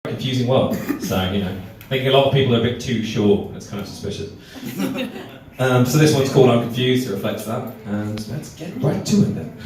Confusing world. So, you know, I think a lot of people are a bit too sure. It's kind of suspicious. So this one's called I'm Confused, it reflects that. And let's get right to it then.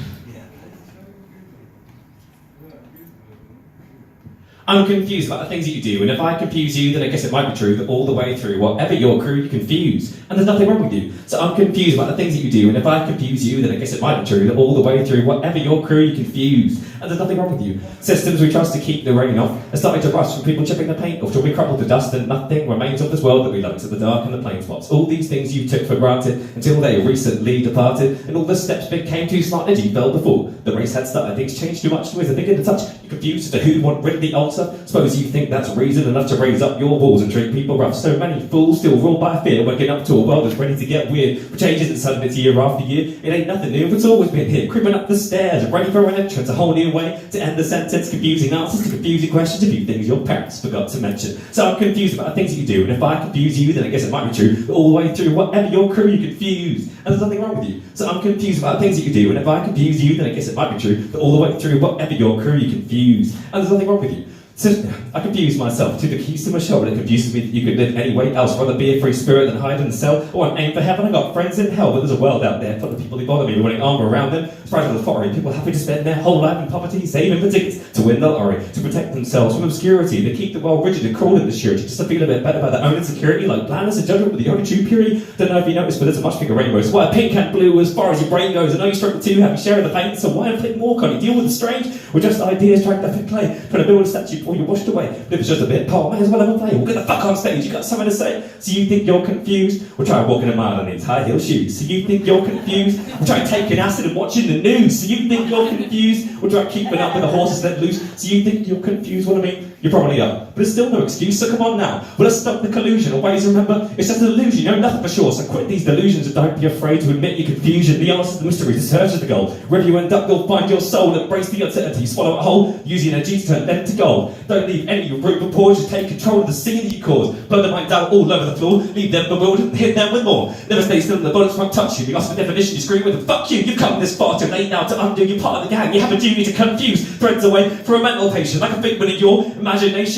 I'm confused about the things that you do, and if I confuse you, then I guess it might be true that all the way through, whatever your crew, you confuse, and there's nothing wrong with you. So I'm confused about the things that you do, and if I confuse you, then I guess it might be true that all the way through, whatever your crew, you confuse, and there's nothing wrong with you. Systems we trust to keep the rain off are starting to rust from people chipping the paint off till we crumble to dust, and nothing remains of this world that we love except the dark and the plain spots. All these things you took for granted until they recently departed, and all the steps became too smart as you fell before. The race had started, things changed too much, noise a begin to touch. You're confused as to who want rid the altar. Suppose you think that's reason enough to raise up your walls and treat people rough. So many fools still ruled by fear, waking up to a world that's ready to get weird. But change isn't sudden, it's year after year. It ain't nothing new, it's always been here. Creeping up the stairs, ready for an entrance, a whole new way to end the sentence. Confusing answers to confusing questions, a few things your parents forgot to mention. So I'm confused about the things that you do, and if I confuse you, then I guess it might be true that all the way through, whatever your crew, you confuse, and there's nothing wrong with you. So I'm confused about the things that you do, and if I confuse you, then I guess it might be true that all the way through, whatever your crew, you confuse, and there's nothing wrong with you. So I confuse myself to the keys to my shoulder. It confuses me that you could live any way else, rather be a free spirit than hide in the cell. I want aim for heaven, I got friends in hell, but there's a world out there full of people who bother me, running armour around them, surprised with authority, people happy to spend their whole life in poverty, saving for tickets to win the lottery, to protect themselves from obscurity, to keep the world rigid and cruel in the surety, just to feel a bit better about their own insecurity, like blindness and judgment with the only true purity. Don't know if you noticed, but there's a much bigger rainbow. So why pink and blue as far as your brain goes? I know you struggle too, having sharing the pain, so why inflict more? Can't you deal with the strange? We're just ideas dragged up in clay, trying to build a statue before you're washed away. But if it's just a bit, Paul, may as well have a play. Well, get the fuck on stage, you got something to say? So you think you're confused? Well, try walking a mile in these high heel shoes. So you think you're confused? Well, try taking acid and watching the news. So you think you're confused? Well, try keeping up with the horses let loose. So you think you're confused? What I mean? You probably are. But it's still no excuse, so come on now. Well, let's stop the collusion. Always remember, it's just an illusion, you know nothing for sure. So quit these delusions and don't be afraid to admit your confusion. The answer to the mystery, the search is the goal. Wherever you end up, you'll find your soul. Embrace the uncertainty, swallow it whole, use your energy to turn lead to gold. Don't leave any of your root rapport, just take control of the singing that you cause. Blow the mind down all over the floor, leave them bewildered and hit them with more. Never stay still and the bullets won't touch you. You lost the definition, you scream with them. Fuck you, you've come this far too late now to undo. You're part of the gang, you have a duty to confuse. Threads away for a mental patient, like a figment in your imagination.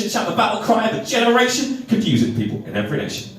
Shout the battle cry of a generation, confusing people in every nation.